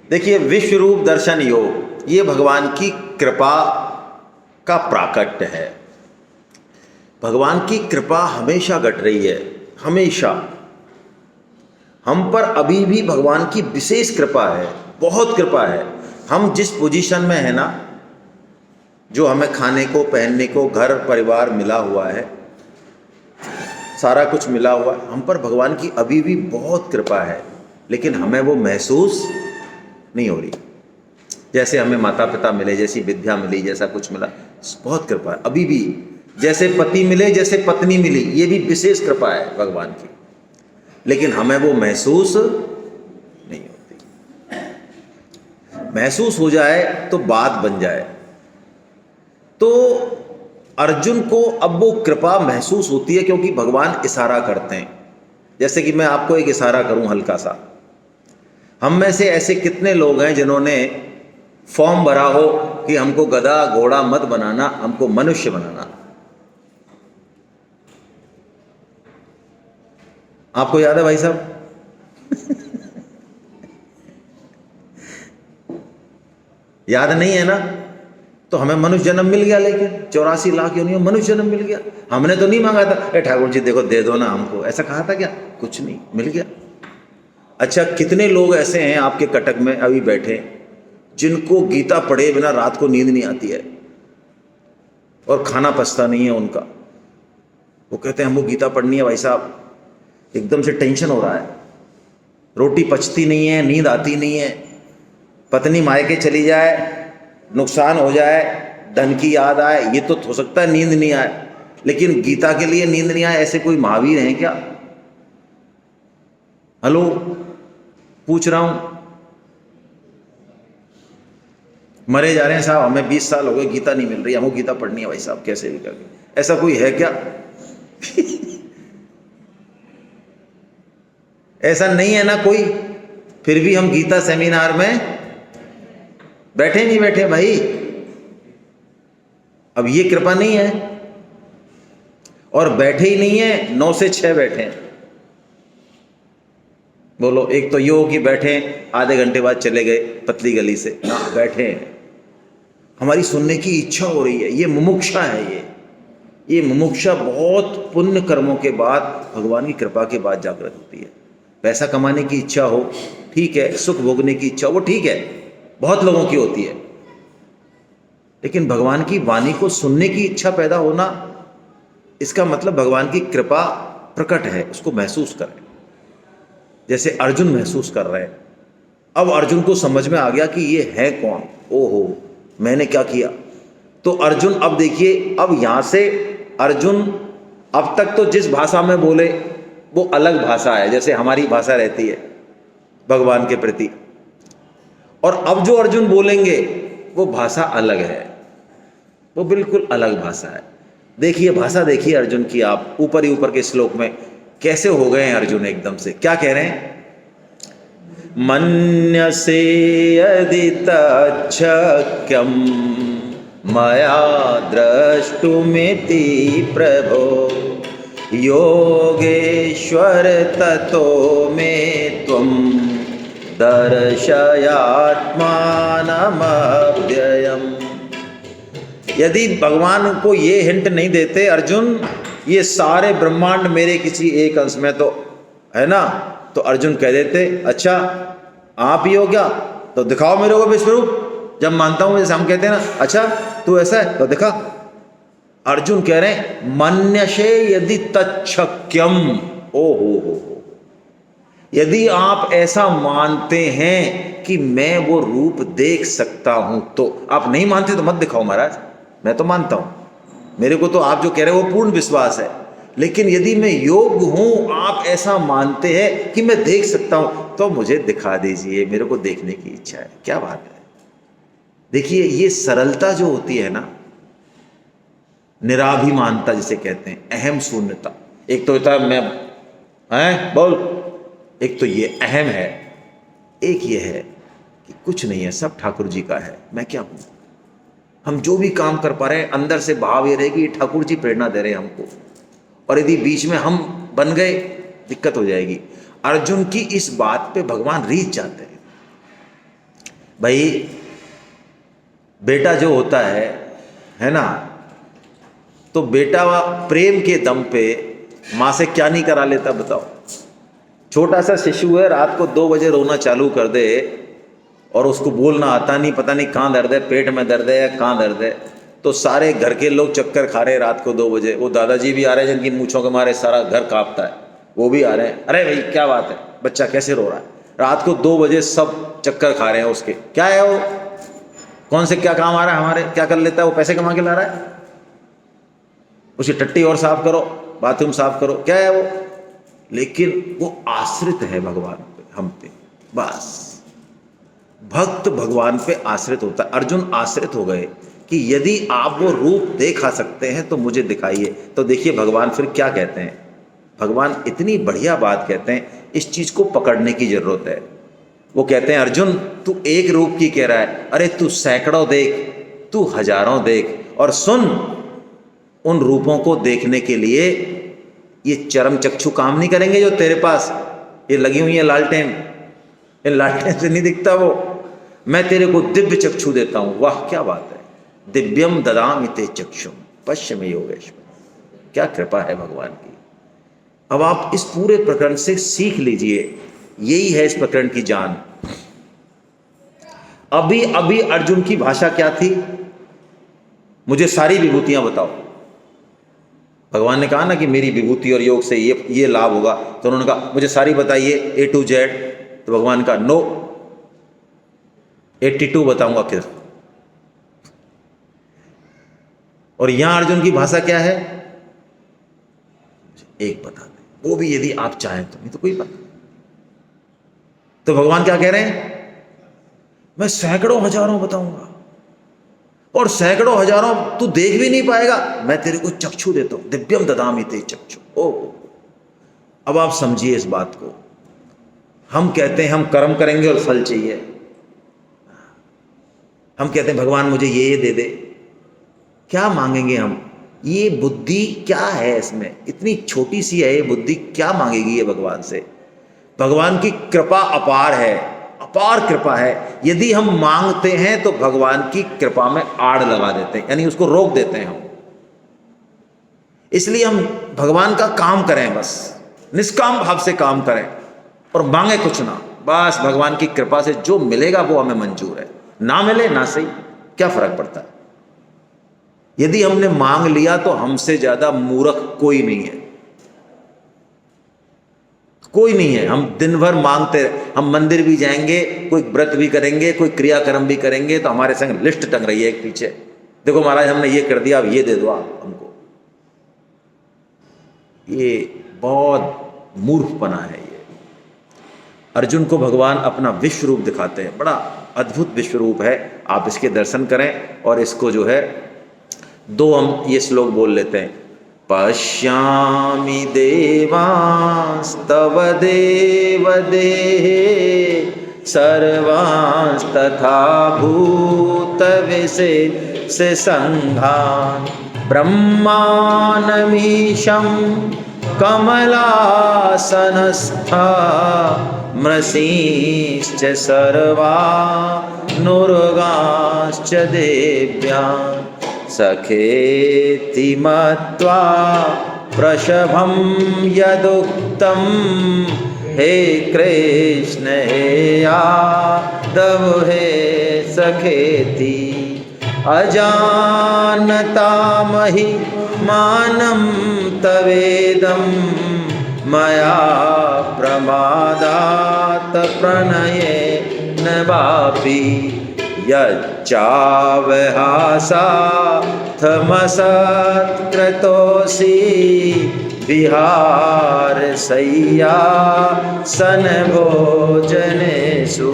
देखिए, विश्व रूप दर्शन योग ये भगवान की कृपा का प्राकट्य है। भगवान की कृपा हमेशा घट रही है, हमेशा। हम पर अभी भी भगवान की विशेष कृपा है, बहुत कृपा है। हम जिस पोजीशन में है ना, जो हमें खाने को, पहनने को, घर परिवार मिला हुआ है, सारा कुछ मिला हुआ है, हम पर भगवान की अभी भी बहुत कृपा है, लेकिन हमें वो महसूस नहीं हो रही। जैसे हमें माता पिता मिले, जैसी विद्या मिली, जैसा कुछ मिला, बहुत कृपा है अभी भी। जैसे पति मिले, जैसे पत्नी मिली, ये भी विशेष कृपा है भगवान की, लेकिन हमें वो महसूस नहीं होती। महसूस हो जाए तो बात बन जाए। तो अर्जुन को अब वो कृपा महसूस होती है, क्योंकि भगवान इशारा करते हैं। जैसे कि मैं आपको एक इशारा करूं हल्का सा, हम में से ऐसे कितने लोग हैं जिन्होंने फॉर्म भरा हो कि हमको गधा घोड़ा मत बनाना, हमको मनुष्य बनाना। आपको याद है भाई साहब? याद नहीं है ना? तो हमें मनुष्य जन्म मिल गया, लेकिन 84 लाख योनियों मनुष्य जन्म मिल गया। हमने तो नहीं मांगा था, ठाकुर जी देखो दे दो ना हमको, ऐसा कहा था क्या? कुछ नहीं, मिल गया। अच्छा, कितने लोग ऐसे हैं आपके कटक में अभी बैठे जिनको गीता पढ़े बिना रात को नींद नहीं आती है और खाना पचता नहीं है उनका। वो कहते हैं हमको गीता पढ़नी है भाई साहब, एकदम से टेंशन हो रहा है, रोटी पचती नहीं है, नींद आती नहीं है, पत्नी मायके चली जाए, नुकसान हो जाए, धन की याद आए, ये तो हो सकता है नींद नहीं आए, लेकिन गीता के लिए नींद नहीं आए, ऐसे कोई महावीर हैं क्या? हेलो, पूछ रहा हूं। मरे जा रहे हैं साहब, हमें 20 साल हो गए, गीता नहीं मिल रही, हमको गीता पढ़नी है भाई साहब कैसे भी करके। ऐसा कोई है क्या? ऐसा नहीं है ना कोई। फिर भी हम गीता सेमिनार में बैठे नहीं बैठे भाई। अब ये कृपा नहीं है, और बैठे ही नहीं है, 9 से 6 बैठे हैं। बोलो, एक तो ये हो कि बैठे आधे घंटे बाद चले गए पतली गली से ना, बैठे हैं, हमारी सुनने की इच्छा हो रही है। ये मुमुक्षा है, ये मुमुक्षा बहुत पुण्य कर्मों के बाद, भगवान की कृपा के बाद जागृत होती है। पैसा कमाने की इच्छा हो, ठीक है, सुख भोगने की इच्छा हो, ठीक है, बहुत लोगों की होती है, लेकिन भगवान की वाणी को सुनने की इच्छा पैदा होना, इसका मतलब भगवान की कृपा प्रकट है, उसको महसूस करें। जैसे अर्जुन महसूस कर रहे हैं। अब अर्जुन को समझ में आ गया कि ये है कौन, ओहो मैंने क्या किया। तो अर्जुन, अब देखिए, अब यहां से अर्जुन अब तक तो जिस भाषा में बोले वो अलग भाषा है, जैसे हमारी भाषा रहती है भगवान के प्रति, और अब जो अर्जुन बोलेंगे वो भाषा अलग है, वो बिल्कुल अलग भाषा है। देखिए भाषा, देखिए अर्जुन की, आप ऊपर ही ऊपर के श्लोक में कैसे हो गए हैं अर्जुन एकदम से। क्या कह रहे हैं? मन्यसे यदि तच्छक्यं मया द्रष्टुमिति प्रभो योगेश्वर ततो मे त्वं दर्शयात्मानमव्ययम्। यदि भगवान को ये हिंट नहीं देते अर्जुन, ये सारे ब्रह्मांड मेरे किसी एक अंश में तो है ना, तो अर्जुन कह देते अच्छा आप ही हो क्या, तो दिखाओ मेरे को विश्वरूप। जब मानता हूं, जैसे हम कहते हैं ना, अच्छा तू ऐसा है तो दिखा। अर्जुन कह रहे हैं मन्यसे यदि तच्छक्यम, ओ हो, यदि आप ऐसा मानते हैं कि मैं वो रूप देख सकता हूं तो। आप नहीं मानते तो मत दिखाओ महाराज, मैं तो मानता हूं, मेरे को तो आप जो कह रहे हो वो पूर्ण विश्वास है, लेकिन यदि मैं योग्य हूं, आप ऐसा मानते हैं कि मैं देख सकता हूं, तो मुझे दिखा दीजिए, मेरे को देखने की इच्छा है। क्या बात है। देखिए ये सरलता जो होती है ना, निराभिमानता जिसे कहते हैं, अहम शून्यता। एक तो होता है मैं हैं बोल, एक तो ये अहम है, एक ये है कि कुछ नहीं है, सब ठाकुर जी का है, मैं क्या हूं। हम जो भी काम कर पा रहे हैं, अंदर से भाव ये रहे कि ठाकुर जी प्रेरणा दे रहे हैं हमको, और यदि बीच में हम बन गए दिक्कत हो जाएगी। अर्जुन की इस बात पे भगवान रीझ जाते हैं भाई बेटा जो होता है ना, तो बेटा प्रेम के दम पे माँ से क्या नहीं करा लेता बताओ। छोटा सा शिशु है, रात को 2 बजे रोना चालू कर दे और उसको बोलना आता नहीं, पता नहीं कहाँ दर्द है, पेट में दर्द है या कहाँ दर्द है, तो सारे घर के लोग चक्कर खा रहे हैं रात को 2 बजे। वो दादाजी भी आ रहे हैं जिनकी मूंछों के मारे सारा घर कांपता है, वो भी आ रहे हैं, अरे भाई क्या बात है, बच्चा कैसे रो रहा है। रात को 2 बजे सब चक्कर खा रहे हैं उसके, क्या है वो, कौन से क्या काम आ रहा है हमारे, क्या कर लेता है वो, पैसे कमा के ला रहा है, उसकी टट्टी और साफ करो, बाथरूम साफ करो, क्या है वो। लेकिन वो आश्रित है भगवान पे, हम पे। बस भक्त भगवान पे आश्रित होता है। अर्जुन आश्रित हो गए कि यदि आप वो रूप दिखा सकते हैं तो मुझे दिखाइए। तो देखिए भगवान फिर क्या कहते हैं, भगवान इतनी बढ़िया बात कहते हैं, इस चीज को पकड़ने की जरूरत है। वो कहते हैं अर्जुन तू एक रूप की कह रहा है, अरे तू सैकड़ों देख, तू हजारों देख, और सुन उन रूपों को देखने के लिए ये चरम चक्षु काम नहीं करेंगे जो तेरे पास ये लगी हुई है लालटेन, इन लालटेन से नहीं दिखता वो। मैं तेरे को दिव्य चक्षु देता हूं। वाह क्या बात है, दिव्यम ददामि ते चक्षुम पश्चिम योगेश्वर, क्या कृपा है भगवान की। अब आप इस पूरे प्रकरण से सीख लीजिए, यही है इस प्रकरण की जान। अभी अभी अर्जुन की भाषा क्या थी, मुझे सारी विभूतियां बताओ। भगवान ने कहा ना कि मेरी विभूति और योग से ये लाभ होगा, तो उन्होंने कहा मुझे सारी बताइए A to Z। तो भगवान का नो, 82 बताऊंगा फिर। और यहां अर्जुन की भाषा क्या है, एक बता दे, वो भी यदि आप चाहें तो, नहीं तो कोई बात। तो भगवान क्या कह रहे हैं, मैं सैकड़ों हजारों बताऊंगा, और सैकड़ों हजारों तू देख भी नहीं पाएगा, मैं तेरे को चक्षु देता हूं, दिव्यम ददामि ते चक्षु। ओ अब आप समझिए इस बात को। हम कहते हैं हम कर्म करेंगे और फल चाहिए, हम कहते हैं भगवान मुझे ये दे दे, क्या मांगेंगे हम, ये बुद्धि क्या है इसमें, इतनी छोटी सी है ये बुद्धि, क्या मांगेगी ये भगवान से। भगवान की कृपा अपार है, अपार कृपा है। यदि हम मांगते हैं तो भगवान की कृपा में आड़ लगा देते हैं, यानी उसको रोक देते हैं हम। इसलिए हम भगवान का काम करें, बस निष्काम भाव से काम करें और मांगे कुछ ना, बस भगवान की कृपा से जो मिलेगा वो हमें मंजूर है, ना मिले ना सही, क्या फर्क पड़ता है। यदि हमने मांग लिया तो हमसे ज्यादा मूर्ख कोई नहीं है, कोई नहीं है। हम दिन भर मांगते, हम मंदिर भी जाएंगे, कोई व्रत भी करेंगे, कोई क्रियाकर्म भी करेंगे, तो हमारे संग लिस्ट टंग रही है एक पीछे, देखो महाराज हमने ये कर दिया, अब ये दे दो आप हमको। ये बहुत मूर्खपना है। ये अर्जुन को भगवान अपना विश्व रूप दिखाते हैं, बड़ा अद्भुत विश्व रूप है। आप इसके दर्शन करें और इसको जो है 2 हम ये श्लोक बोल लेते हैं। पश्यामि देवांस्तव देवदेहे सर्वांस्तथा भूतविशेष संघान् ब्रह्मानमीशं कमलासनस्था मृषीश्च सर्वानुर्गाश्च देव्यान् सखेति मत्वा प्रशभं यदुक्तं हे कृष्ण हे यादव हे सखेति अजानता महिमानं तवेदं मया प्रमादात् प्रणयेन वापि यच्चावहासार्थमसत्कृतोऽसि विहारशय्यासनभोजनेषु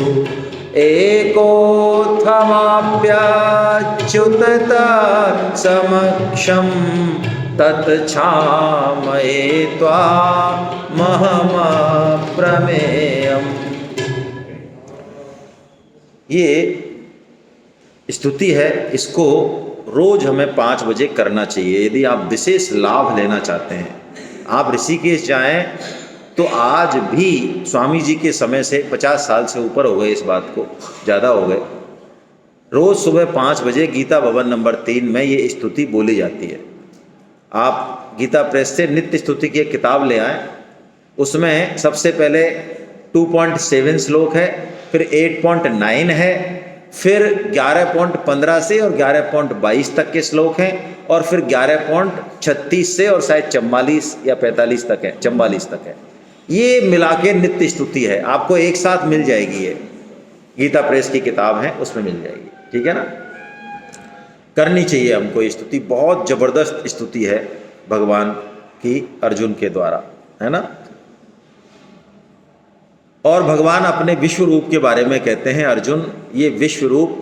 एकोऽथमाप्यच्युत तत्समक्षं तत्क्षामये त्वामहमप्रमेयम्। ये स्तुति है, इसको रोज हमें 5 बजे करना चाहिए यदि आप विशेष लाभ लेना चाहते हैं। आप ऋषिकेश जाएं तो आज भी स्वामी जी के समय से 50 साल से ऊपर हो गए, इस बात को ज़्यादा हो गए, रोज़ सुबह 5 बजे गीता भवन नंबर 3 में ये स्तुति बोली जाती है। आप गीता प्रेस से नित्य स्तुति की एक किताब ले आएँ, उसमें सबसे पहले 2.7 श्लोक है, फिर 8.9 है, फिर 11.15 से और 11.22 तक के श्लोक हैं, और फिर 11.36 से और शायद 44 या 45 तक है, 44 तक है। ये मिला के नित्य स्तुति है, आपको एक साथ मिल जाएगी। ये गीता प्रेस की किताब है, उसमें मिल जाएगी, ठीक है ना। करनी चाहिए हमको ये स्तुति, बहुत जबरदस्त स्तुति है भगवान की अर्जुन के द्वारा, है ना। और भगवान अपने विश्व रूप के बारे में कहते हैं, अर्जुन ये विश्व रूप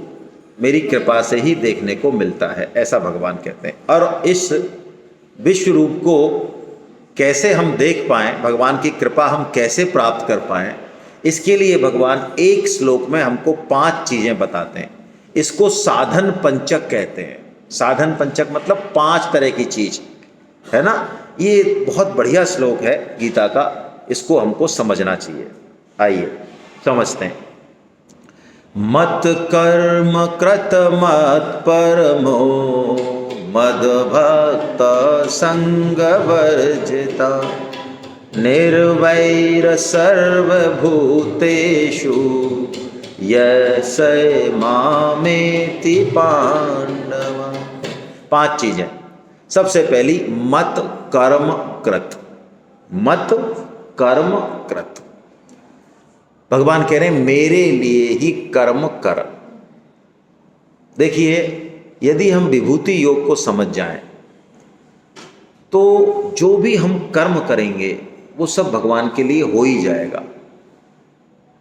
मेरी कृपा से ही देखने को मिलता है, ऐसा भगवान कहते हैं। और इस विश्व रूप को कैसे हम देख पाएं, भगवान की कृपा हम कैसे प्राप्त कर पाएं, इसके लिए भगवान एक श्लोक में हमको 5 चीज़ें बताते हैं। इसको साधन पंचक कहते हैं। साधन पंचक मतलब 5 तरह की चीज़, है ना। ये बहुत बढ़िया श्लोक है गीता का, इसको हमको समझना चाहिए। आइए समझते हैं। मत कर्म कृत मत परमो मद भक्त संग वर्जिता निर्वैर सर्वभूतेषु यस मामेति पांडव। 5 चीजें। सबसे पहली मत कर्म कृत, मत कर्म कृत। भगवान कह रहे हैं मेरे लिए ही कर्म कर। देखिए, यदि हम विभूति योग को समझ जाएं तो जो भी हम कर्म करेंगे वो सब भगवान के लिए हो ही जाएगा।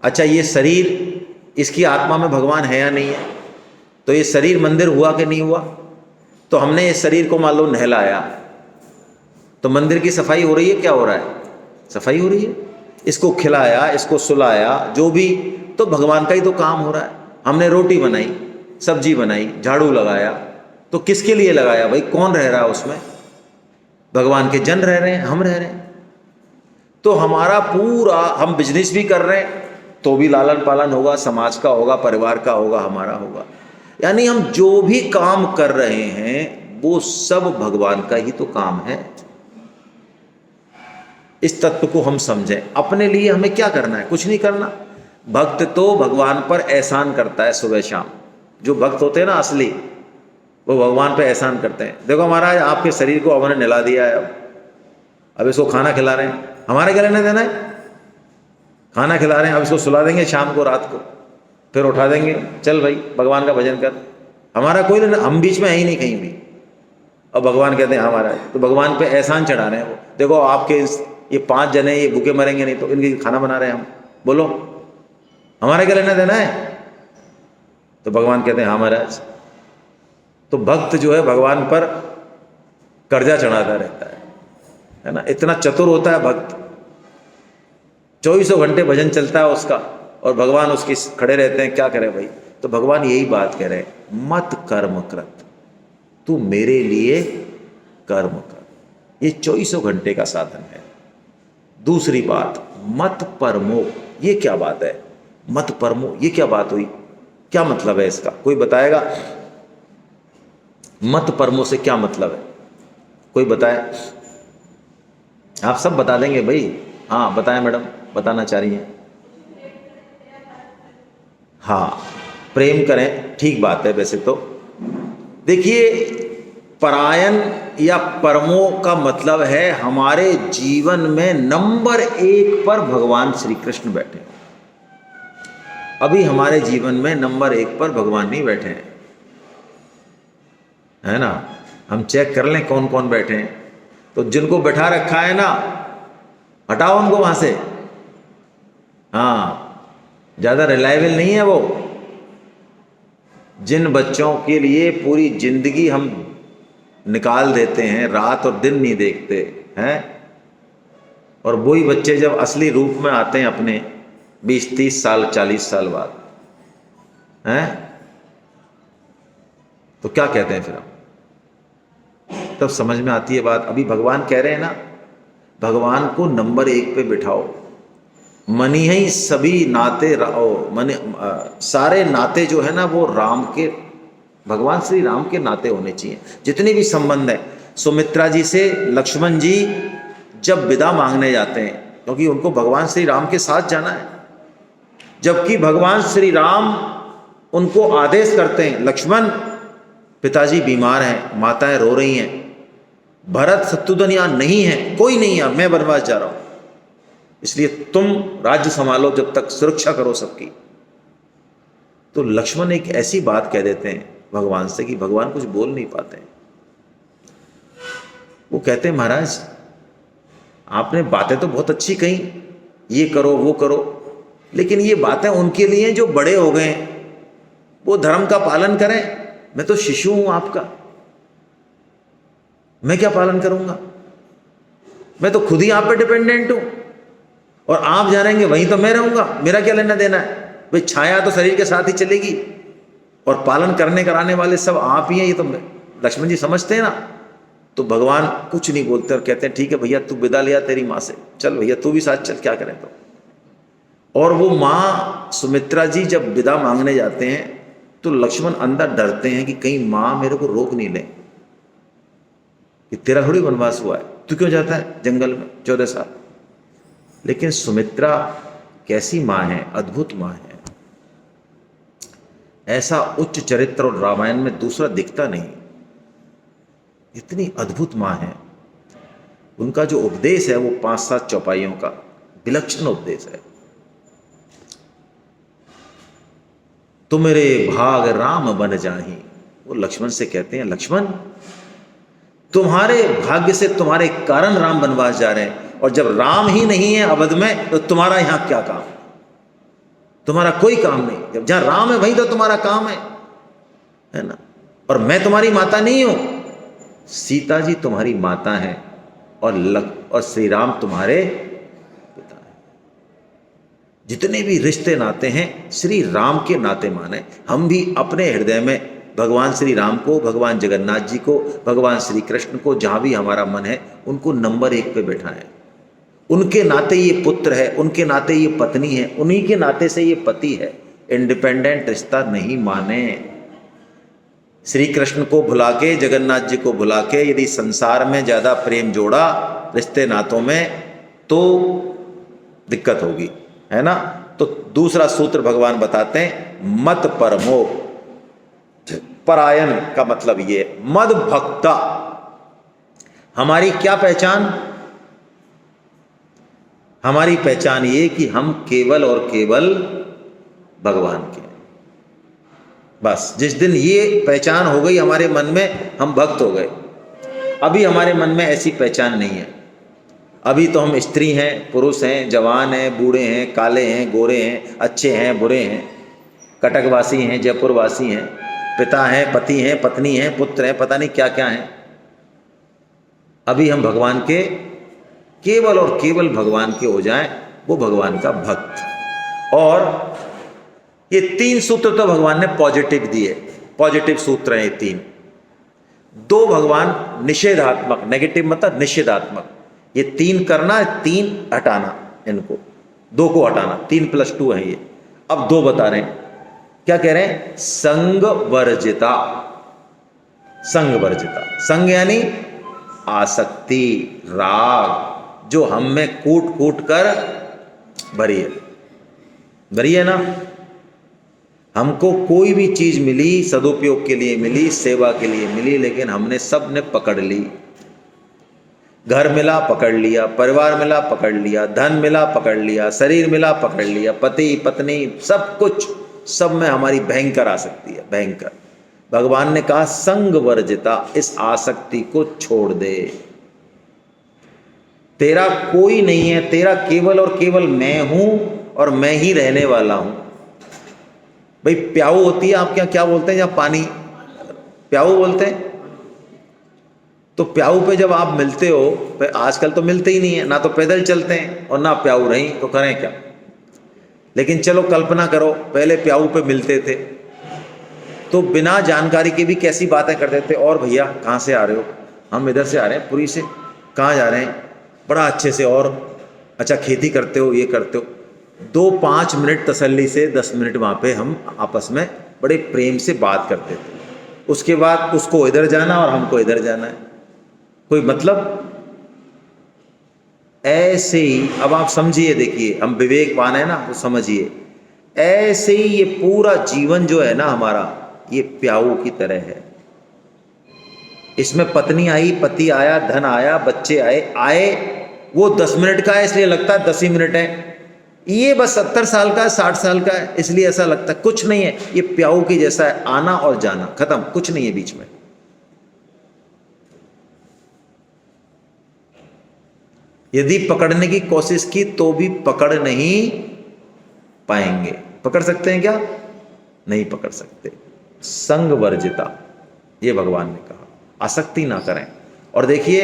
अच्छा, ये शरीर, इसकी आत्मा में भगवान है या नहीं है? तो ये शरीर मंदिर हुआ कि नहीं हुआ? तो हमने इस शरीर को मान लो नहलाया, तो मंदिर की सफाई हो रही है, क्या हो रहा है? सफाई हो रही है। इसको खिलाया, इसको सुलाया, जो भी, तो भगवान का ही तो काम हो रहा है। हमने रोटी बनाई, सब्जी बनाई, झाड़ू लगाया, तो किसके लिए लगाया भाई? कौन रह रहा है उसमें? भगवान के जन रह रहे हैं, हम रह रहे हैं। तो हमारा पूरा, हम बिजनेस भी कर रहे हैं तो भी लालन पालन होगा, समाज का होगा, परिवार का होगा, हमारा होगा। यानी हम जो भी काम कर रहे हैं वो सब भगवान का ही तो काम है। इस तत्व को हम समझें। अपने लिए हमें क्या करना है? कुछ नहीं करना। भक्त तो भगवान पर एहसान करता है सुबह शाम। जो भक्त होते हैं ना असली, वो भगवान पर एहसान करते हैं। देखो महाराज, आपके शरीर को हमने नहला दिया है, अब इसको खाना खिला रहे हैं, हमारे गले नहीं देना है, खाना खिला रहे हैं, अब इसको सुला देंगे शाम को, रात को, फिर उठा देंगे, चल भाई भगवान का भजन कर। हमारा कोई नहीं, हम बीच में है ही नहीं कहीं भी। और भगवान कहते हैं हमारा, तो भगवान पे एहसान चढ़ा रहे हैं वो। देखो आपके ये 5 जने ये भूखे मरेंगे नहीं, तो इनके खाना बना रहे हैं हम, बोलो हमारे गले न देना है? तो भगवान कहते हैं हाँ महाराज। तो भक्त जो है भगवान पर कर्जा चढ़ाता रहता है ना। इतना चतुर होता है भक्त, 24 घंटे भजन चलता है उसका, और भगवान उसकी खड़े रहते हैं, क्या करे भाई। तो भगवान यही बात कह रहे हैं, मत कर्म कृत, तू मेरे लिए कर्म कर। ये 24 घंटे का साधन है। दूसरी बात, मत परमो। ये क्या बात है? मत परमो, ये क्या बात हुई? क्या मतलब है इसका? कोई बताएगा? मत परमो से क्या मतलब है? कोई बताए? आप सब बता देंगे भाई। हाँ बताएं मैडम, बताना चाह रही हैं। हाँ, प्रेम करें, ठीक बात है। वैसे तो देखिए, परायण या परमो का मतलब है हमारे जीवन में नंबर 1 पर भगवान श्री कृष्ण बैठे। अभी हमारे जीवन में नंबर 1 पर भगवान नहीं बैठे हैं, है ना। हम चेक कर लें कौन कौन बैठे हैं। तो जिनको बैठा रखा है ना, हटाओ उनको वहां से। हाँ, ज़्यादा रिलायबल नहीं है वो। जिन बच्चों के लिए पूरी जिंदगी हम निकाल देते हैं, रात और दिन नहीं देखते हैं, और वही बच्चे जब असली रूप में आते हैं अपने 20-30 साल 40 साल बाद, हैं, तो क्या कहते हैं फिर हम? तब समझ में आती है बात। अभी भगवान कह रहे हैं ना, भगवान को नंबर 1 पे बिठाओ। मनी ही सभी नाते सारे नाते जो है ना वो राम के, भगवान श्री राम के नाते होने चाहिए। जितने भी संबंध है, सुमित्रा जी से लक्ष्मण जी जब विदा मांगने जाते हैं, क्योंकि उनको भगवान श्री राम के साथ जाना है, जबकि भगवान श्री राम उनको आदेश करते हैं, लक्ष्मण पिताजी बीमार हैं, माताएं रो रही हैं, भरत शत्रुघ्न यहाँ नहीं है, कोई नहीं है, मैं वनवास जा रहा हूं, इसलिए तुम राज्य संभालो, जब तक सुरक्षा करो सबकी। तो लक्ष्मण एक ऐसी बात कह देते हैं भगवान से कि भगवान कुछ बोल नहीं पाते हैं। वो कहते हैं महाराज आपने बातें तो बहुत अच्छी कही, ये करो वो करो, लेकिन ये बातें उनके लिए जो बड़े हो गए, वो धर्म का पालन करें, मैं तो शिशु हूं आपका, मैं क्या पालन करूंगा, मैं तो खुद ही आप पे डिपेंडेंट हूं, और आप जा रहेंगे वहीं तो मैं रहूंगा, मेरा क्या लेना देना है भाई, छाया तो शरीर के साथ ही चलेगी, और पालन करने कराने वाले सब आप ही हैं, ये तो लक्ष्मण जी समझते हैं ना। तो भगवान कुछ नहीं बोलते और कहते हैं ठीक है भैया तू विदा लिया तेरी माँ से, चल भैया तू भी साथ चल, क्या करें तो। और वो माँ सुमित्रा जी जब विदा मांगने जाते हैं तो लक्ष्मण अंदर डरते हैं कि कहीं माँ मेरे को रोक नहीं ले, कि तेरा थोड़ी वनवास हुआ है, तू क्यों जाता है जंगल में 14 साल। लेकिन सुमित्रा कैसी माँ है, अद्भुत माँ है, ऐसा उच्च चरित्र और रामायण में दूसरा दिखता नहीं, इतनी अद्भुत माँ है। उनका जो उपदेश है वो 5-7 चौपाइयों का विलक्षण उपदेश है। तुम मेरे भाग राम बन जाही, वो लक्ष्मण से कहते हैं लक्ष्मण तुम्हारे भाग्य से, तुम्हारे कारण राम वनवास जा रहे हैं, और जब राम ही नहीं है अवध में तो तुम्हारा यहां क्या काम, तुम्हारा कोई काम नहीं, जब जहां राम है वहीं तो तुम्हारा काम है ना। और मैं तुम्हारी माता नहीं हूं, सीता जी तुम्हारी माता हैं, और श्री राम तुम्हारे पिता हैं। जितने भी रिश्ते नाते हैं श्री राम के नाते माने। हम भी अपने हृदय में भगवान श्री राम को, भगवान जगन्नाथ जी को, भगवान श्री कृष्ण को, जहां भी हमारा मन है उनको नंबर 1 पे बैठाएं। उनके नाते ये पुत्र है, उनके नाते ये पत्नी है, उन्हीं के नाते से ये पति है। इंडिपेंडेंट रिश्ता नहीं माने। श्री कृष्ण को भुला के, जगन्नाथ जी को भुला के यदि संसार में ज्यादा प्रेम जोड़ा रिश्ते नातों में तो दिक्कत होगी, है ना। तो दूसरा सूत्र भगवान बताते हैं मत परमो, परायण का मतलब ये मद भक्ता। हमारी क्या पहचान, हमारी पहचान ये कि हम केवल और केवल भगवान के, बस जिस दिन ये पहचान हो गई हमारे मन में, हम भक्त हो गए। अभी हमारे मन में ऐसी पहचान नहीं है। अभी तो हम स्त्री हैं, पुरुष हैं, जवान हैं, बूढ़े हैं, काले हैं, गोरे हैं, अच्छे हैं, बुरे हैं, कटकवासी हैं, जयपुरवासी हैं, पिता हैं, पति हैं, पत्नी हैं, पुत्र हैं, पता नहीं क्या क्या हैं। अभी हम भगवान के, केवल और केवल भगवान के हो जाएं, वो भगवान का भक्त। और ये 3 सूत्र तो भगवान ने पॉजिटिव दिए, पॉजिटिव सूत्र हैं ये 3। 2 भगवान निषेधात्मक, नेगेटिव मतलब निषेधात्मक, ये 3 करना, 3 हटाना, इनको 2 को हटाना, 3 + 2 है ये। अब 2 बता रहे हैं, क्या कह रहे हैं, संग वर्जिता। संग वर्जिता, संग यानी आसक्ति, राग, जो हम में कूट कूट कर भरी है ना। हमको कोई भी चीज मिली, सदुपयोग के लिए मिली, सेवा के लिए मिली, लेकिन हमने सब ने पकड़ ली। घर मिला पकड़ लिया, परिवार मिला पकड़ लिया, धन मिला पकड़ लिया, शरीर मिला पकड़ लिया, पति पत्नी सब कुछ, सब में हमारी भयंकर आसक्ति है, भयंकर। भगवान ने कहा संग वर्जिता, इस आसक्ति को छोड़ दे। तेरा कोई नहीं है, तेरा केवल और केवल मैं हूं, और मैं ही रहने वाला हूं। भाई प्याऊ होती है आपके यहाँ क्या बोलते हैं, जब पानी प्याऊ बोलते हैं, तो प्याऊ पे जब आप मिलते हो, आजकल तो मिलते ही नहीं है, ना तो पैदल चलते हैं और ना प्याऊ रही, तो करें क्या। लेकिन चलो कल्पना करो पहले प्याऊ पे मिलते थे तो बिना जानकारी के भी कैसी बातें करते थे, और भैया कहाँ से आ रहे हो, हम इधर से आ रहे हैं पुरी से, कहाँ जा रहे हैं बड़ा अच्छे से, और अच्छा खेती करते हो, ये करते हो, 2-5 मिनट तसल्ली से 10 मिनट वहाँ पे हम आपस में बड़े प्रेम से बात करते थे। उसके बाद उसको इधर जाना और हमको इधर जाना है, कोई मतलब ऐसे ही। अब आप समझिए, देखिए हम विवेकवान है ना, तो समझिए ऐसे ही ये पूरा जीवन जो है ना हमारा, ये प्याऊ की तरह है। इसमें पत्नी आई, पति आया, धन आया, बच्चे आए, वो 10 मिनट का है इसलिए लगता है 10 ही मिनट है। ये बस 70 साल का है, 60 साल का है इसलिए ऐसा लगता है, कुछ नहीं है। ये प्याऊ की जैसा है, आना और जाना, खत्म, कुछ नहीं है बीच में। यदि पकड़ने की कोशिश की तो भी पकड़ नहीं पाएंगे। पकड़ सकते हैं क्या? नहीं पकड़ सकते। संग वर्जिता, ये भगवान ने कहा, आसक्ति ना करें। और देखिए,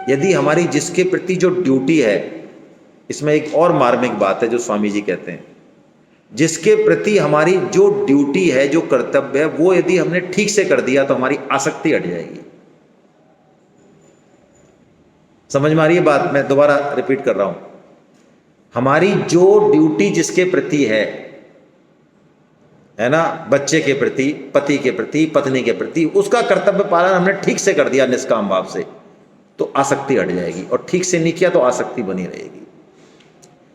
यदि हमारी जिसके प्रति जो ड्यूटी है, इसमें एक और मार्मिक बात है जो स्वामी जी कहते हैं, जिसके प्रति हमारी जो ड्यूटी है, जो कर्तव्य है, वो यदि हमने ठीक से कर दिया तो हमारी आसक्ति हट जाएगी। समझ में आ रही है बात? मैं दोबारा रिपीट कर रहा हूं, हमारी जो ड्यूटी जिसके प्रति है ना, बच्चे के प्रति, पति के प्रति, पत्नी के प्रति, उसका कर्तव्य पालन हमने ठीक से कर दिया निष्काम भाव से, तो आसक्ति हट जाएगी। और ठीक से नहीं किया तो आसक्ति बनी रहेगी।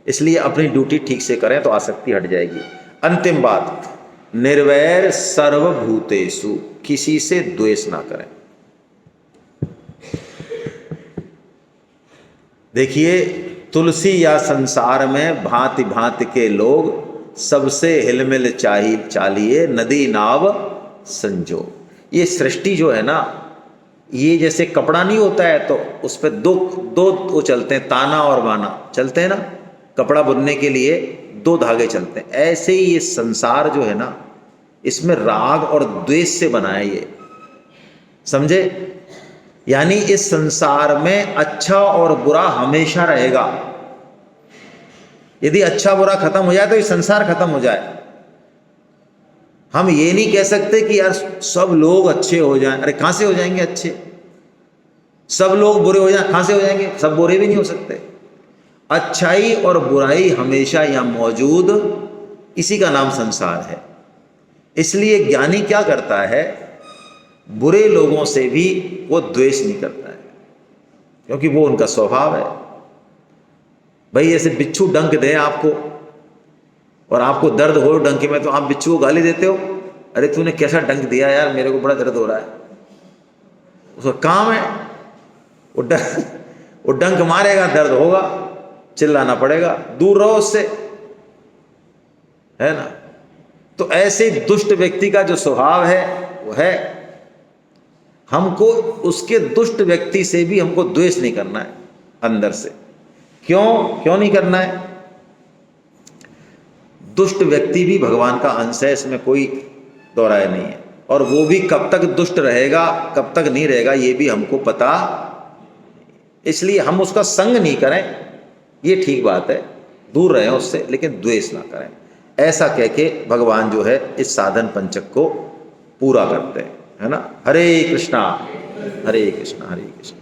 इसलिए अपनी ड्यूटी ठीक से करें तो आसक्ति हट जाएगी। अंतिम बात, निर्वैर सर्वभूतेषु, किसी से द्वेष ना करें। देखिए, तुलसी या संसार में भांति भांति के लोग, सबसे हिलमिल चालिए नदी नाव संजो। ये सृष्टि जो है ना, ये जैसे कपड़ा नहीं होता है तो उस पर दो वो चलते हैं, ताना और बाना चलते हैं ना, कपड़ा बुनने के लिए 2 धागे चलते हैं। ऐसे ही ये संसार जो है ना, इसमें राग और द्वेष से बना है ये, समझे? यानी इस संसार में अच्छा और बुरा हमेशा रहेगा। यदि अच्छा बुरा खत्म हो जाए तो ये संसार खत्म हो जाए। हम ये नहीं कह सकते कि यार सब लोग अच्छे हो जाएं। अरे कहां से हो जाएंगे अच्छे? सब लोग बुरे हो जाएं, कहां से हो जाएंगे? सब बुरे भी नहीं हो सकते। अच्छाई और बुराई हमेशा यहां मौजूद, इसी का नाम संसार है। इसलिए ज्ञानी क्या करता है, बुरे लोगों से भी वो द्वेष नहीं करता है, क्योंकि वो उनका स्वभाव है। भाई ऐसे बिच्छू डंक दे आपको और आपको दर्द हो डंक में, तो आप बिच्छू को गाली देते हो, अरे तूने कैसा डंक दिया यार, मेरे को बड़ा दर्द हो रहा है। उसका काम है, वो डंक मारेगा, दर्द होगा, चिल्लाना पड़ेगा, दूर रहो उससे, है ना। तो ऐसे दुष्ट व्यक्ति का जो स्वभाव है वो है, हमको उसके दुष्ट व्यक्ति से भी हमको द्वेष नहीं करना है अंदर से। क्यों नहीं करना है? दुष्ट व्यक्ति भी भगवान का अंश है, इसमें कोई दोहराया नहीं है। और वो भी कब तक दुष्ट रहेगा, कब तक नहीं रहेगा, ये भी हमको पता। इसलिए हम उसका संग नहीं करें, ये ठीक बात है, दूर रहें उससे, लेकिन द्वेष ना करें। ऐसा कह के भगवान जो है इस साधन पंचक को पूरा करते हैं, है ना। हरे कृष्णा हरे कृष्णा हरे कृष्णा।